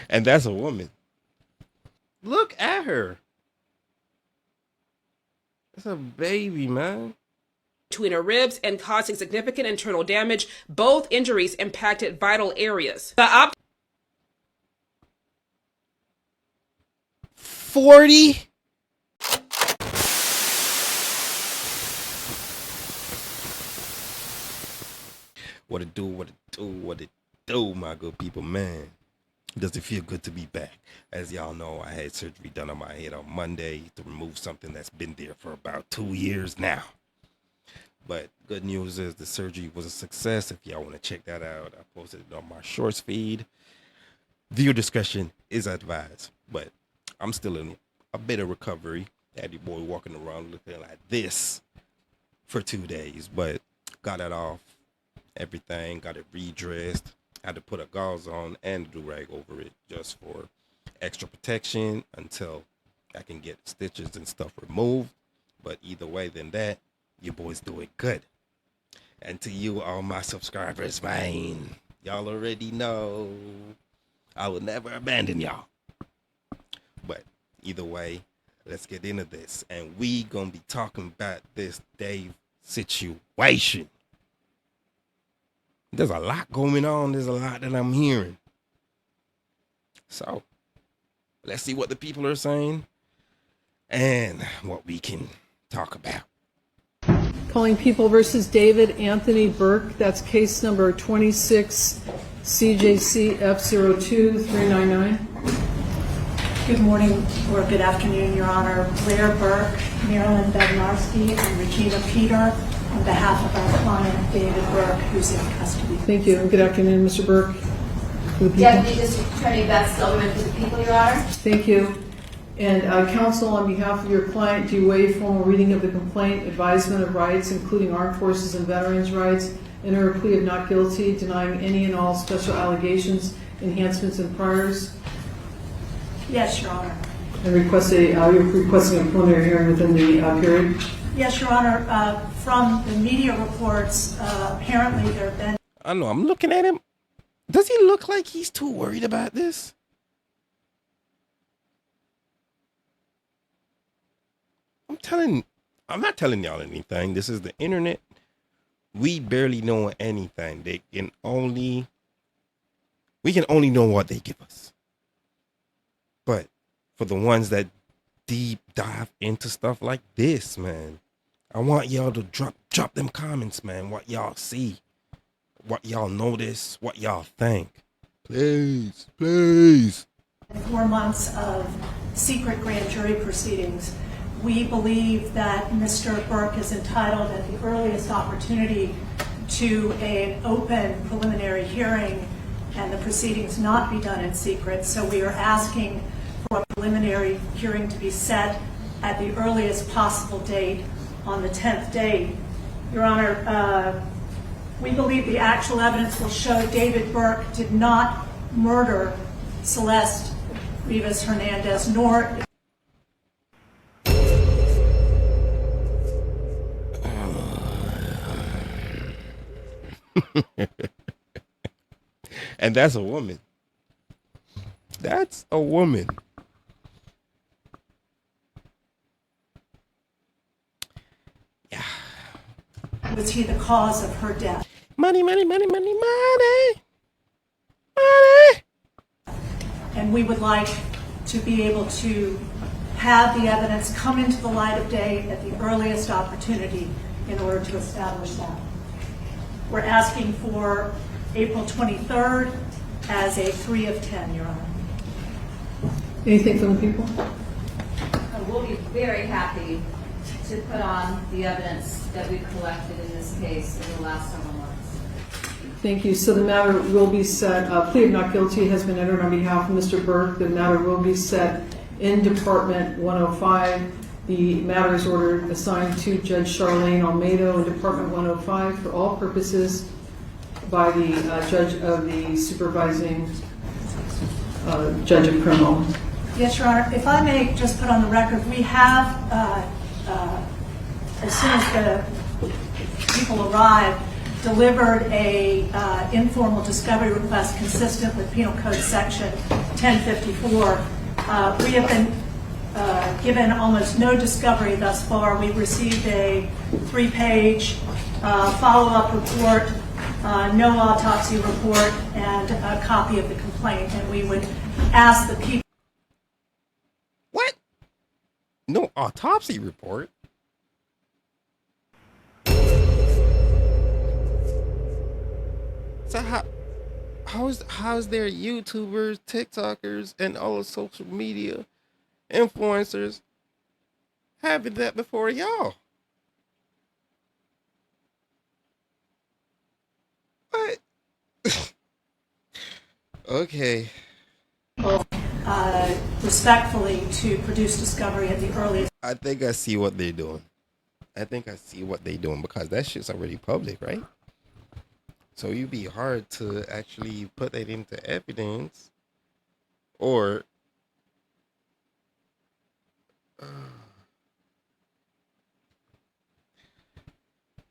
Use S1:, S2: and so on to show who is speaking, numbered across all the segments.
S1: And that's a woman. Look at her. That's a baby, man.
S2: Between her ribs and causing significant internal damage. Both injuries impacted vital areas. The
S1: 40? What it do, what it do, what it do, my good people, man. Does it feel good to be back? As y'all know, I had surgery done on my head on Monday to remove something that's been there for about 2 years now. But good news is the surgery was a success. If y'all want to check that out, I posted it on my shorts feed. Viewer discretion is advised. But I'm still in a bit of recovery. Had your boy walking around looking like this for 2 days. But got it off. Everything. Got it redressed. Had to put a gauze on and a do-rag over it just for extra protection until I can get stitches and stuff removed. But either way than that, your boy's doing good. And to you, all my subscribers, man, y'all already know I will never abandon y'all. But either way, let's get into this. And we gonna be talking about this Dave situation. There's a lot going on. There's a lot that I'm hearing. So let's see what the people are saying and what we can talk about.
S3: Calling People versus David Anthony Burke. That's case number 26 CJC F02399.
S4: Good morning or good afternoon, Your Honor. Blair Burke, Marilyn Bednarski, and Regina Peter on behalf of our client, David Burke, who's in custody.
S3: Thank you. Good afternoon, Mr. Burke.
S5: Deputy District Attorney Beth Silverman for the people, Your Honor.
S3: Thank you. And counsel, on behalf of your client, do you waive formal reading of the complaint, advisement of rights, including armed forces and veterans' rights, enter a plea of not guilty, denying any and all special allegations, enhancements, and priors?
S4: Yes, Your Honor.
S3: And you're requesting a preliminary hearing within the period?
S4: Yes, Your Honor. From the media reports, apparently there have been...
S1: I know, I'm looking at him. Does he look like he's too worried about this? I'm not telling y'all anything. This is the internet. We barely know anything. We can only know what they give us. But for the ones that deep dive into stuff like this, man, I want y'all to drop them comments, man. What y'all see, what y'all notice, what y'all think. Please.
S4: 4 months of secret grand jury proceedings. We believe that Mr. Burke is entitled at the earliest opportunity to an open preliminary hearing and the proceedings not be done in secret. So we are asking for a preliminary hearing to be set at the earliest possible date on the 10th day. Your Honor, we believe the actual evidence will show David Burke did not murder Celeste Rivas Hernandez, nor...
S1: And that's a woman. That's a woman. Yeah.
S4: Was he the cause of her death?
S1: Money.
S4: And we would like to be able to have the evidence come into the light of day at the earliest opportunity in order to establish that. We're asking for April 23rd as a 3 of 10, Your Honor.
S3: Anything from the people?
S5: We'll be very happy to put on the evidence that we've collected in this case in the last several months.
S3: Thank you. So the matter will be set, plea of not guilty has been entered on behalf of Mr. Burke. The matter will be set in Department 105. The matter is ordered assigned to Judge Charlene Almeida in Department 105 for all purposes by the Judge of the Supervising Judge of Criminal.
S4: Yes, Your Honor. If I may just put on the record, we have, as soon as the people arrive, delivered a informal discovery request consistent with Penal Code Section 1054. We have been given almost no discovery thus far. We've received a 3-page follow-up report, no autopsy report, and a copy of the complaint. And we would ask the people.
S1: What? No autopsy report? So how's there YouTubers, TikTokers, and all the social media influencers having that before y'all? What? Okay.
S4: Respectfully to produce discovery at the earliest.
S1: I think I see what they're doing. Because that shit's already public, right? So it'd be hard to actually put that into evidence, or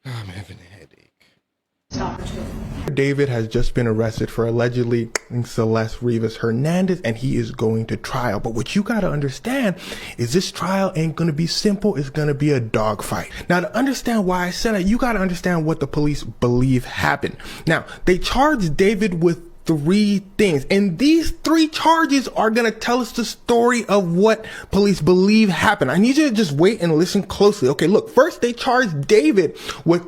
S1: I'm having a headache.
S6: David has just been arrested for allegedly Celeste Rivas Hernandez, and he is going to trial. But what you got to understand is this trial ain't going to be simple. It's going to be a dogfight. Now, to understand why I said that, you got to understand what the police believe happened. Now, they charged David with 3 things, and these 3 charges are going to tell us the story of what police believe happened. I need you to just wait and listen closely. Okay, look, first they charged David with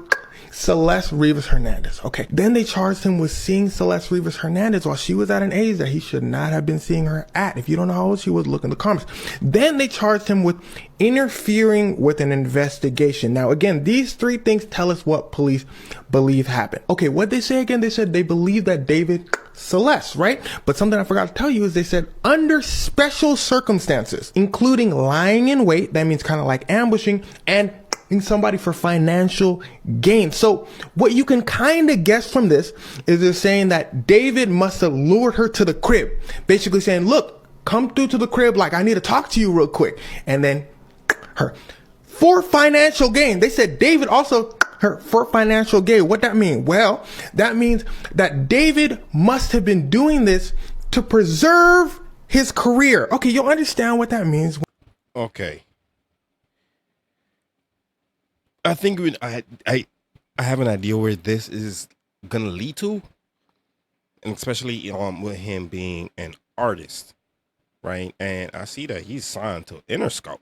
S6: Celeste Rivas Hernandez. Okay. Then they charged him with seeing Celeste Rivas Hernandez while she was at an age that he should not have been seeing her at. If you don't know how old she was, look in the comments. Then they charged him with interfering with an investigation. Now, again, these 3 things tell us what police believe happened. Okay. What they say again, they said they believe that David Celeste, right? But something I forgot to tell you is they said under special circumstances, including lying in wait, that means kind of like ambushing, and somebody for financial gain. So what you can kind of guess from this is they're saying that David must have lured her to the crib, basically saying, look, come through to the crib, like I need to talk to you real quick. And then her for financial gain. They said David also her for financial gain. What that mean? Well, that means that David must have been doing this to preserve his career. Okay, you'll understand what that means.
S1: Okay. I think I have an idea where this is gonna lead to, and especially with him being an artist, right? And I see that he's signed to Interscope.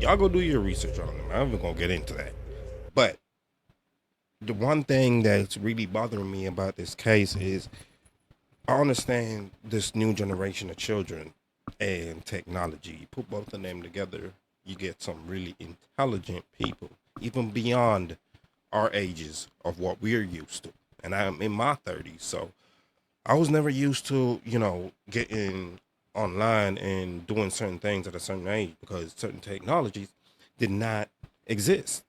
S1: Y'all go do your research on him. I'm not gonna get into that, but the one thing that's really bothering me about this case is I understand this new generation of children and technology. You put both of them together, you get some really intelligent people, even beyond our ages of what we're used to. And I'm in my 30s, so I was never used to, getting online and doing certain things at a certain age because certain technologies did not exist.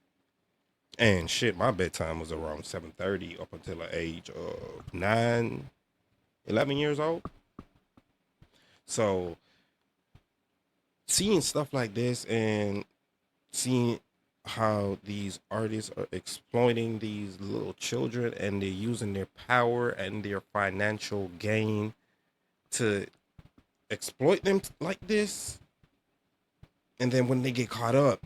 S1: And shit, my bedtime was around 7:30 up until the age of 11 years old. So seeing stuff like this and seeing how these artists are exploiting these little children and they're using their power and their financial gain to exploit them like this. And then when they get caught up,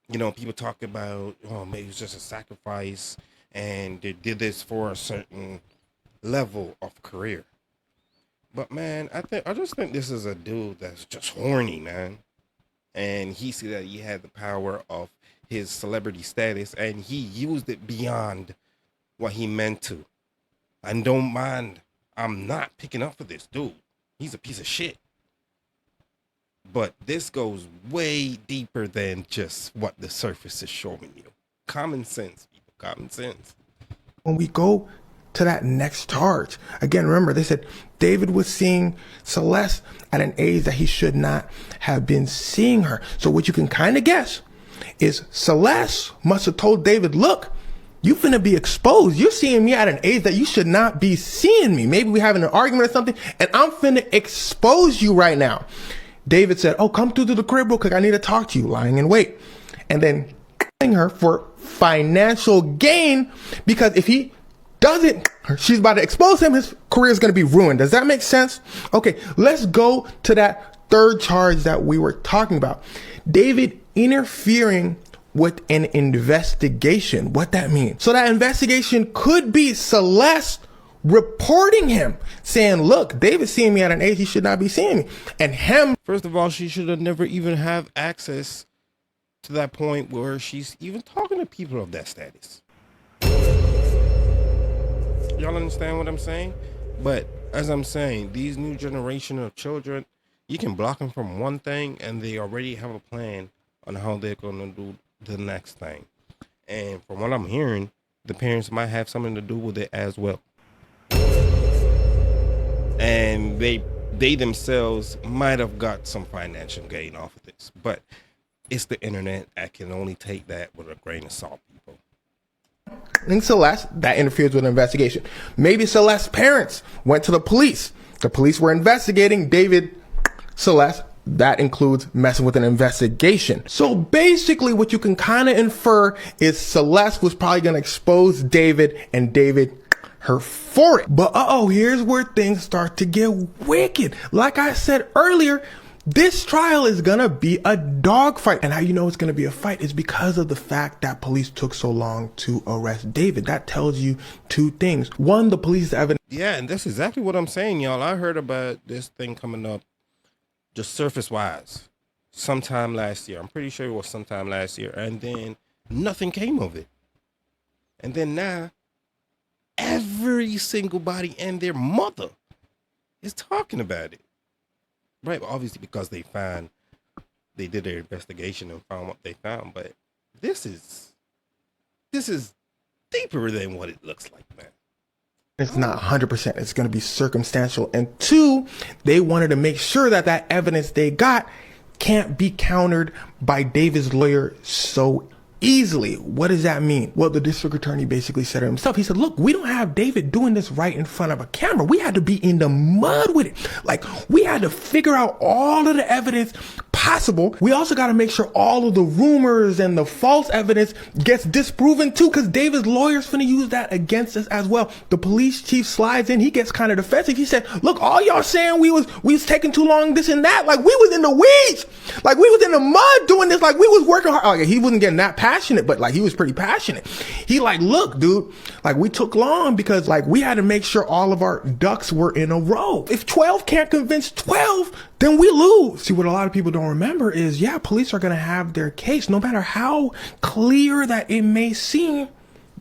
S1: people talk about, oh, maybe it's just a sacrifice and they did this for a certain level of career. But man, I just think this is a dude that's just horny, man. And he see that he had the power of his celebrity status and he used it beyond what he meant to. And don't mind, I'm not picking up for this dude. He's a piece of shit. But this goes way deeper than just what the surface is showing you. Common sense, people, common sense.
S6: When we go to that next charge, again, remember, they said David was seeing Celeste at an age that he should not have been seeing her. So what you can kind of guess is Celeste must have told David, look, you finna be exposed. You're seeing me at an age that you should not be seeing me. Maybe we having an argument or something, and I'm finna expose you right now. David said, oh, come through to the crib real quick. I need to talk to you, lying in wait. And then exposing her for financial gain, because if he doesn't, she's about to expose him, his career is going to be ruined. Does that make sense? Okay, let's go to that third charge that we were talking about. David interfering with an investigation. What that means? So that investigation could be Celeste reporting him, saying, look, David's seeing me at an age he should not be seeing me. And him.
S1: First of all, she should have never even have access to that point where she's even talking to people of that status. Y'all understand what I'm saying? But as I'm saying, these new generation of children, you can block them from one thing and they already have a plan on how they're going to do the next thing. And from what I'm hearing, the parents might have something to do with it as well. And they themselves might have got some financial gain off of this. But it's the internet. I can only take that with a grain of salt, people.
S6: And Celeste, that interferes with an investigation. Maybe Celeste's parents went to the police. The police were investigating David, Celeste. That includes messing with an investigation. So basically what you can kind of infer is Celeste was probably going to expose David, and David her for it. But here's where things start to get wicked. Like I said earlier, this trial is going to be a dogfight. And how you know it's going to be a fight is because of the fact that police took so long to arrest David. That tells you two things. One, the police evidence.
S1: Yeah, and that's exactly what I'm saying, y'all. I heard about this thing coming up just surface-wise sometime last year. I'm pretty sure it was sometime last year. And then nothing came of it. And then now, every single body and their mother is talking about it. Right, obviously because they did their investigation and found what they found, but this is deeper than what it looks like, man.
S6: It's not 100%. It's going to be circumstantial. And two, they wanted to make sure that that evidence they got can't be countered by David's lawyer so easily. What does that mean? Well, the district attorney basically said it himself. He said, look, we don't have David doing this right in front of a camera. We had to be in the mud with it. Like, we had to figure out all of the evidence possible. We also got to make sure all of the rumors and the false evidence gets disproven too, because David's lawyer's finna use that against us as well. The police chief slides in. He gets kind of defensive. He said, look, all y'all saying we was taking too long, this and that. Like, we was in the weeds. Like, we was in the mud doing this. Like, we was working hard. Like, he wasn't getting that passionate, but like he was pretty passionate. He like, look, dude, like we took long because like we had to make sure all of our ducks were in a row. If 12 can't convince 12, then we lose. See, what a lot of people don't remember is, yeah, police are going to have their case no matter how clear that it may seem.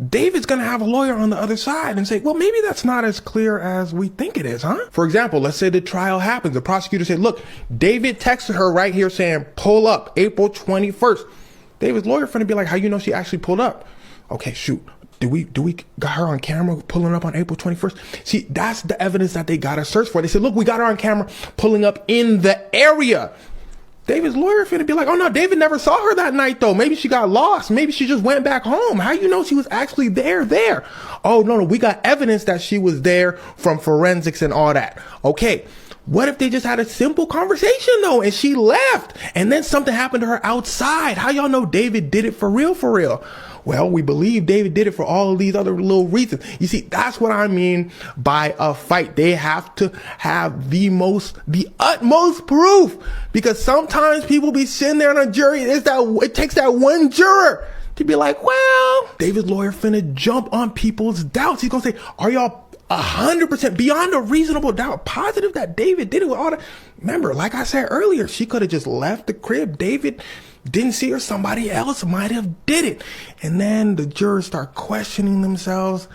S6: David's going to have a lawyer on the other side and say, well, maybe that's not as clear as we think it is, huh? For example, let's say the trial happens. The prosecutor said, look, David texted her right here saying, pull up April 21st. David's lawyer finna be like, how you know she actually pulled up? Okay, shoot. Do we got her on camera pulling up on April 21st? See, that's the evidence that they gotta search for. They said, look, we got her on camera pulling up in the area. David's lawyer finna be like, oh no, David never saw her that night though. Maybe she got lost. Maybe she just went back home. How you know she was actually there? Oh no, we got evidence that she was there from forensics and all that. Okay. What if they just had a simple conversation though and she left and then something happened to her outside? How y'all know David did it for real? Well, we believe David did it for all of these other little reasons. You see, that's what I mean by a fight. They have to have the utmost proof, because sometimes people be sitting there on a jury. It takes that one juror to be like, well, David's lawyer finna jump on people's doubts. He's gonna say, are y'all 100% beyond a reasonable doubt positive that David did it with all that? Remember, like I said earlier, she could have just left the crib. David didn't see her. Somebody else might have did it. And then the jurors start questioning themselves.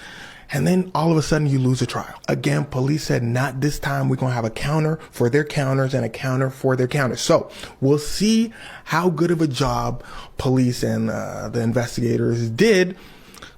S6: And then all of a sudden you lose a trial. Again, police said, not this time. We're going to have a counter for their counters and a counter for their counters. So we'll see how good of a job police and the investigators did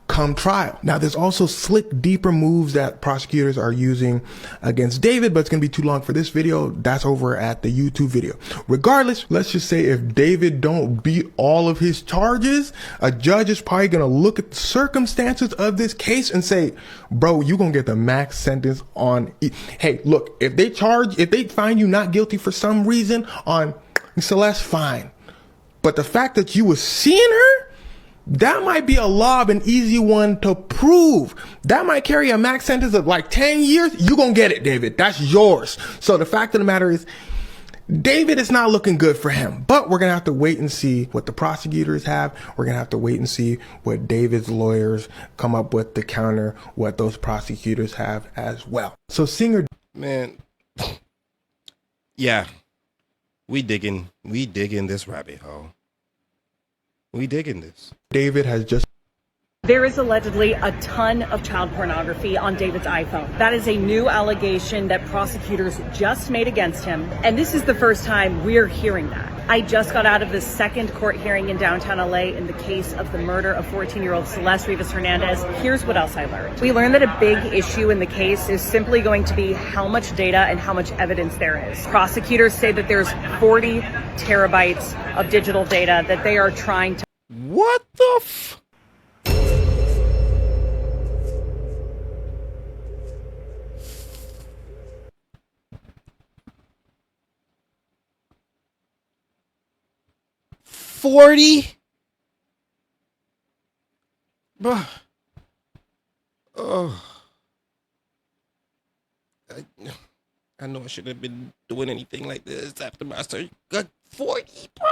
S6: come trial. Now, there's also slick, deeper moves that prosecutors are using against David, but it's going to be too long for this video. That's over at the YouTube video. Regardless, let's just say if David don't beat all of his charges, a judge is probably going to look at the circumstances of this case and say, bro, you're going to get the max sentence on Hey, look, if they find you not guilty for some reason on Celeste, fine. But the fact that you was seeing her, that might be a lob, an easy one to prove. That might carry a max sentence of like 10 years. You're going to get it, David. That's yours. So the fact of the matter is, David is not looking good for him, but we're going to have to wait and see what the prosecutors have. We're going to have to wait and see what David's lawyers come up with to counter what those prosecutors have as well. So Singer,
S1: Man, yeah, we digging this rabbit hole. We digging this.
S6: David has just
S7: There is allegedly a ton of child pornography on David's iPhone. That is a new allegation that prosecutors just made against him. And this is the first time we're hearing that. I just got out of the second court hearing in downtown LA in the case of the murder of 14-year-old Celeste Rivas Hernandez. Here's what else I learned. We learned that a big issue in the case is simply going to be how much data and how much evidence there is. Prosecutors say that there's 40 terabytes of digital data that they are trying to.
S1: What the f? $40? Bruh. Oh. I know I shouldn't have been doing anything like this after my surgery. Got 40, bro?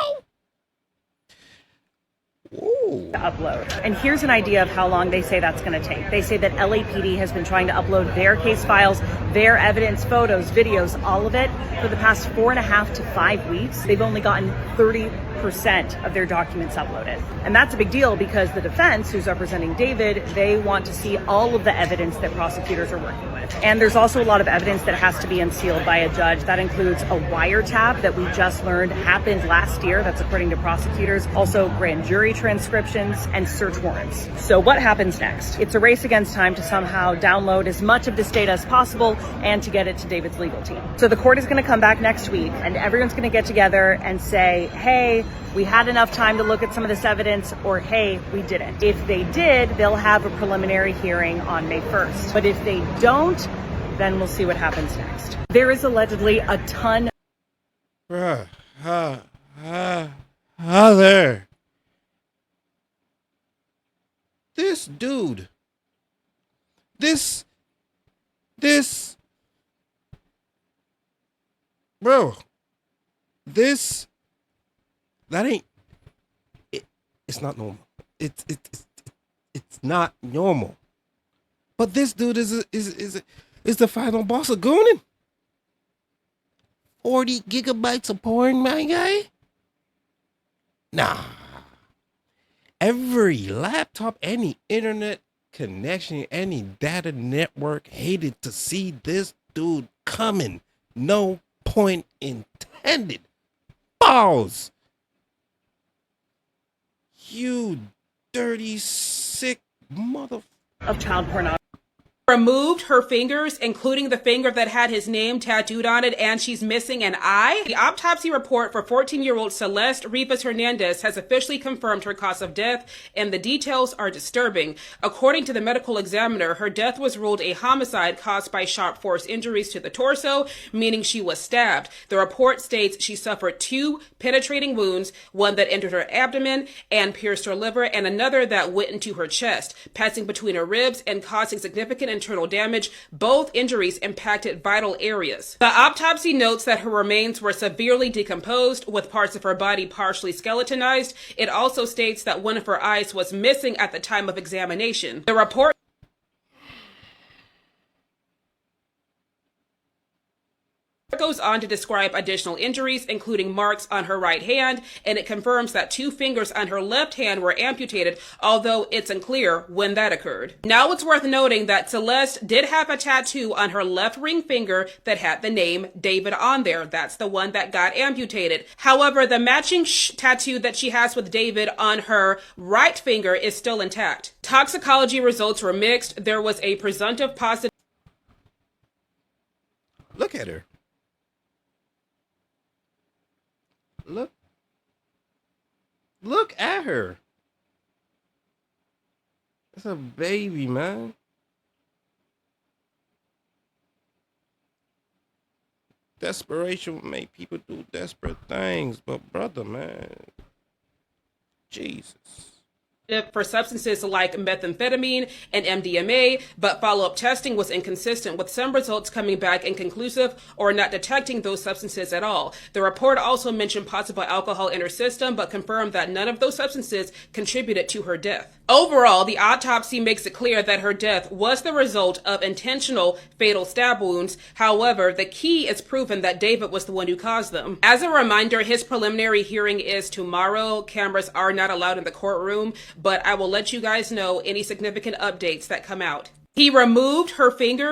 S1: Ooh.
S7: Upload. And here's an idea of how long they say that's going to take. They say that LAPD has been trying to upload their case files, their evidence, photos, videos, all of it for the past 4.5 to 5 weeks. They've only gotten 30% of their documents uploaded. And that's a big deal because the defense, who's representing David, they want to see all of the evidence that prosecutors are working with. And there's also a lot of evidence that has to be unsealed by a judge. That includes a wiretap that we just learned happened last year. That's according to prosecutors. Also grand jury transcriptions and search warrants. So what happens next? It's a race against time to somehow download as much of this data as possible and to get it to David's legal team. So the court is going to come back next week and everyone's going to get together and say, hey, we had enough time to look at some of this evidence, or hey, we didn't. If they did, they'll have a preliminary hearing on May 1st. But if they don't, then we'll see what happens next. There is allegedly a ton.
S1: Bruh. There. This dude. This. Bro. This. That ain't. It's not normal. It's not normal. But this dude is the final boss of gooning. 40 gigabytes of porn, my guy? Nah. Every laptop, any internet connection, any data network hated to see this dude coming. No point intended. Balls. You dirty, sick mother.
S7: Of child pornography.
S2: Removed her fingers, including the finger that had his name tattooed on it, and she's missing an eye. The autopsy report for 14-year-old Celeste Rivas Hernandez has officially confirmed her cause of death, and the details are disturbing. According to the medical examiner, her death was ruled a homicide caused by sharp force injuries to the torso, meaning she was stabbed. The report states she suffered 2 penetrating wounds, one that entered her abdomen and pierced her liver, and another that went into her chest, passing between her ribs and causing significant internal damage. Both injuries impacted vital areas. The autopsy notes that her remains were severely decomposed, with parts of her body partially skeletonized. It also states that one of her eyes was missing at the time of examination. The report goes on to describe additional injuries, including marks on her right hand, and it confirms that 2 fingers on her left hand were amputated, although it's unclear when that occurred. Now it's worth noting that Celeste did have a tattoo on her left ring finger that had the name David on there. That's the one that got amputated. However, the matching tattoo that she has with David on her right finger is still intact. Toxicology results were mixed. There was a presumptive positive.
S1: Look at her. Look at her. That's a baby, man. Desperation will make people do desperate things, but brother, man. Jesus.
S2: for substances like methamphetamine and MDMA, but follow-up testing was inconsistent, with some results coming back inconclusive or not detecting those substances at all. The report also mentioned possible alcohol in her system, but confirmed that none of those substances contributed to her death. Overall, the autopsy makes it clear that her death was the result of intentional fatal stab wounds. However, the key is proven that David was the one who caused them. As a reminder, his preliminary hearing is tomorrow. Cameras are not allowed in the courtroom, but I will let you guys know any significant updates that come out. He removed her finger.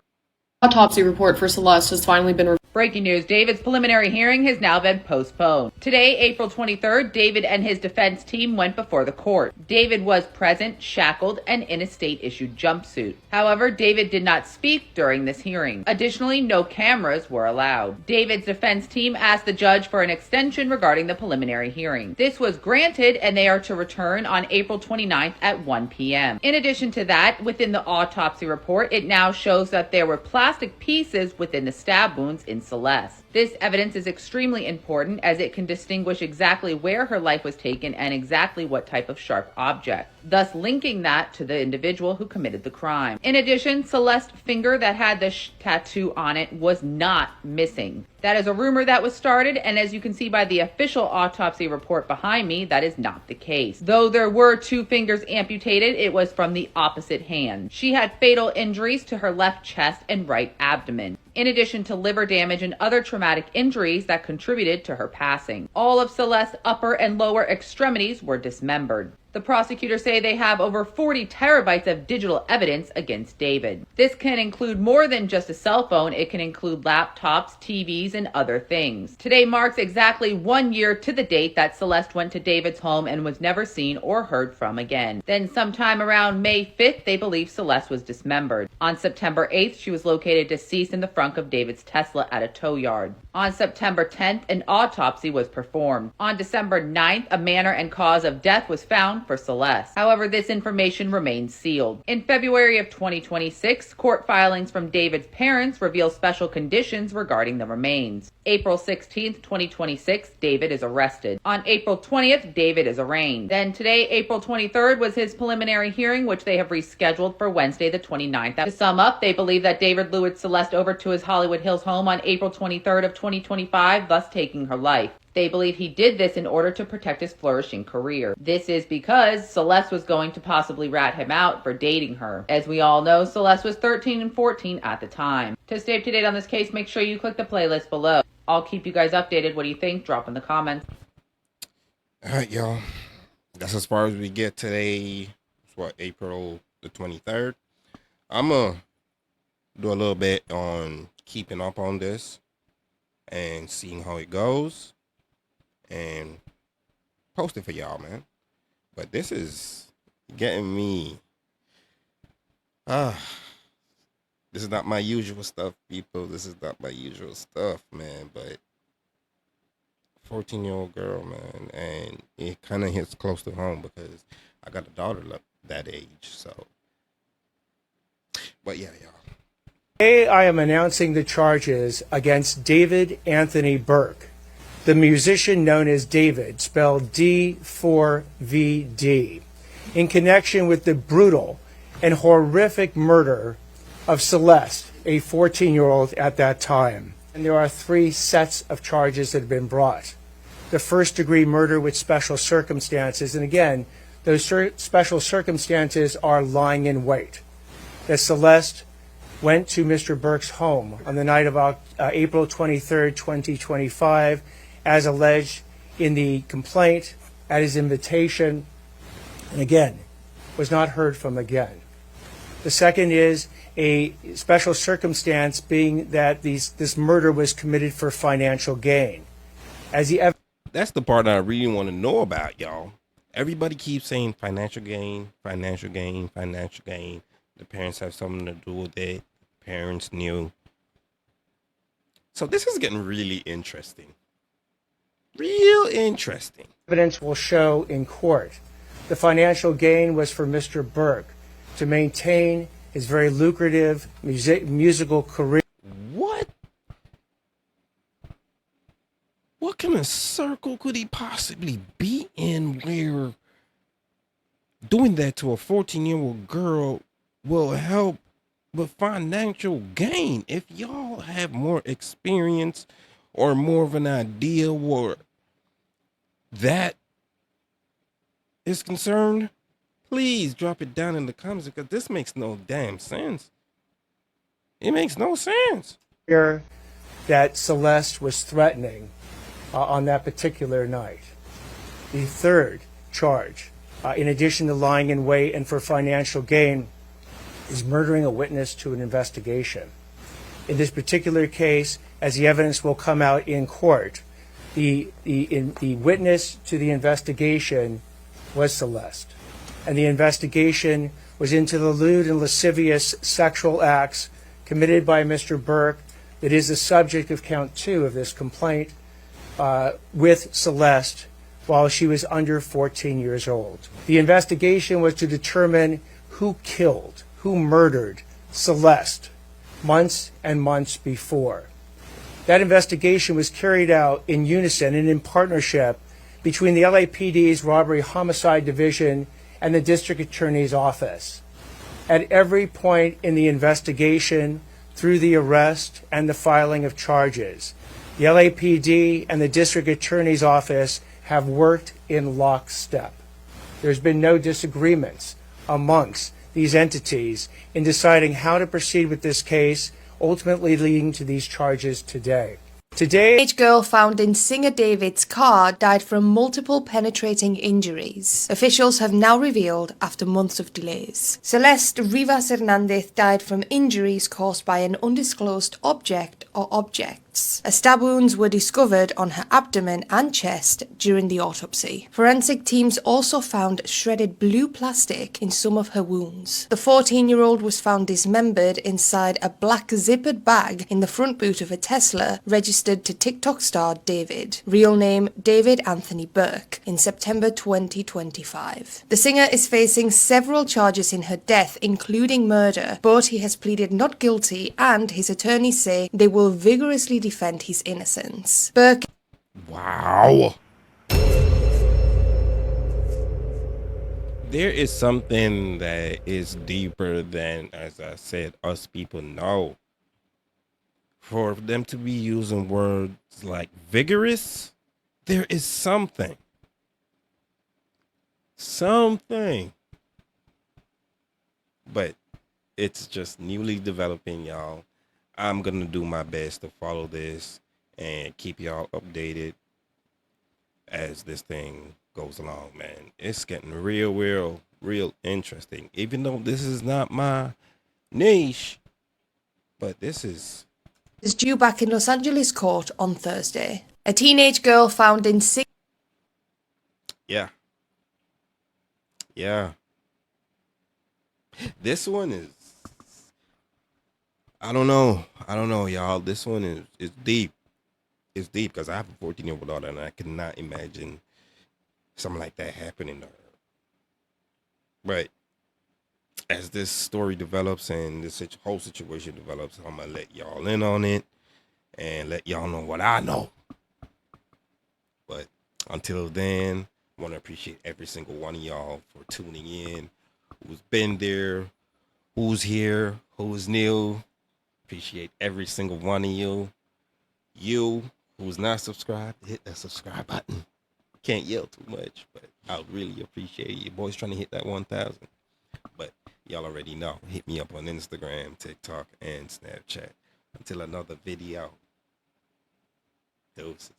S8: Autopsy report for Celeste has finally been
S9: Breaking news, David's preliminary hearing has now been postponed. Today, April 23rd, David and his defense team went before the court. David was present, shackled, and in a state-issued jumpsuit. However, David did not speak during this hearing. Additionally, no cameras were allowed. David's defense team asked the judge for an extension regarding the preliminary hearing. This was granted, and they are to return on April 29th at 1 p.m. In addition to that, within the autopsy report, it now shows that there were plastic pieces within the stab wounds in Celeste. This evidence is extremely important as it can distinguish exactly where her life was taken and exactly what type of sharp object, thus linking that to the individual who committed the crime. In addition, Celeste's finger that had the tattoo on it was not missing. That is a rumor that was started, and as you can see by the official autopsy report behind me, that is not the case. Though there were 2 fingers amputated, it was from the opposite hand. She had fatal injuries to her left chest and right abdomen, in addition to liver damage and other traumatic injuries that contributed to her passing. All of Celeste's upper and lower extremities were dismembered. The prosecutors say they have over 40 terabytes of digital evidence against David. This can include more than just a cell phone. It can include laptops, TVs, and other things. Today marks exactly 1 year to the date that Celeste went to David's home and was never seen or heard from again. Then sometime around May 5th, they believe Celeste was dismembered. On September 8th, she was located deceased in the front of David's Tesla at a tow yard. On September 10th, an autopsy was performed. On December 9th, a manner and cause of death was found for Celeste. However, this information remains sealed. In February of 2026, court filings from David's parents reveal special conditions regarding the remains. April 16th, 2026, David is arrested. On April 20th, David is arraigned. Then today, April 23rd, was his preliminary hearing, which they have rescheduled for Wednesday the 29th. To sum up, they believe that David lured Celeste over to his Hollywood Hills home on April 23rd of 2025, thus taking her life. They believe he did this in order to protect his flourishing career. This is because Celeste was going to possibly rat him out for dating her. As we all know, Celeste was 13 and 14 at the time. To stay up to date on this case, make sure you click the playlist below. I'll keep you guys updated. What do you think? Drop in the comments.
S1: All right, y'all. That's as far as we get today. It's what, April the 23rd. I'm going to do a little bit on keeping up on this and seeing how it goes and post it for y'all, man. But this is getting me. This is not my usual stuff, people. This is not my usual stuff, man. But 14-year-old girl, man, and it kind of hits close to home because I got a daughter that age. So, but yeah, y'all.
S10: Today I am announcing the charges against David Anthony Burke, the musician known as David, spelled D4VD, in connection with the brutal and horrific murder of Celeste, a 14-year-old at that time. And there are 3 sets of charges that have been brought. The first-degree murder with special circumstances, and again, those special circumstances are lying in wait. That Celeste went to Mr. Burke's home on the night of April 23rd, 2025, as alleged in the complaint, at his invitation, and again, was not heard from again. The second is a special circumstance being that this murder was committed for financial gain.
S1: That's the part I really want to know about, y'all. Everybody keeps saying financial gain, financial gain, financial gain. The parents have something to do with it. Parents knew. So this is getting really interesting. Real interesting.
S10: Evidence will show in court. The financial gain was for Mr. Burke to maintain his very lucrative musical career.
S1: What kind of circle could he possibly be in where doing that to a 14-year-old girl will help with financial gain. If y'all have more experience or more of an idea where that is concerned, please drop it down in the comments, because this makes no damn sense. It makes no sense.
S10: That Celeste was threatening on that particular night. The third charge, in addition to lying in wait and for financial gain, is murdering a witness to an investigation. In this particular case, as the evidence will come out in court, the witness to the investigation was Celeste. And the investigation was into the lewd and lascivious sexual acts committed by Mr. Burke that is the subject of count 2 of this complaint with Celeste while she was under 14 years old. The investigation was to determine who killed, who murdered Celeste months and months before. That investigation was carried out in unison and in partnership between the LAPD's Robbery Homicide Division and the District Attorney's Office. At every point in the investigation, through the arrest and the filing of charges, the LAPD and the District Attorney's Office have worked in lockstep. There's been no disagreements amongst these entities in deciding how to proceed with this case, ultimately leading to these charges today. Today,
S11: Teenage girl found in singer David's car died from multiple penetrating injuries. Officials have now revealed after months of delays. Celeste Rivas Hernandez died from injuries caused by an undisclosed object or objects. Stab wounds were discovered on her abdomen and chest during the autopsy. Forensic teams also found shredded blue plastic in some of her wounds. The 14-year-old was found dismembered inside a black zippered bag in the front boot of a Tesla registered to TikTok star David, real name David Anthony Burke, in September 2025. The singer is facing several charges in her death, including murder, but he has pleaded not guilty, and his attorneys say they will vigorously defend his innocence. Burke.
S1: Wow. There is something that is deeper than, as I said, us people know. For them to be using words like vigorous, there is something. Something. But it's just newly developing, y'all. I'm going to do my best to follow this and keep y'all updated as this thing goes along, man. It's getting real interesting. Even though this is not my niche, but this is
S11: due back in Los Angeles court on Thursday. A teenage girl found in sick.
S1: Yeah. This one is, I don't know, y'all. This one is deep. It's deep because I have a 14-year-old daughter, and I cannot imagine something like that happening to her. But as this story develops and this whole situation develops, I'm going to let y'all in on it and let y'all know what I know. But until then, I want to appreciate every single one of y'all for tuning in, who's been there, who's here, who's new. Appreciate every single one of you. You who's not subscribed, hit that subscribe button. Can't yell too much, but I would really appreciate it. Your boy's trying to hit that 1,000. But y'all already know. Hit me up on Instagram, TikTok, and Snapchat. Until another video. Doses.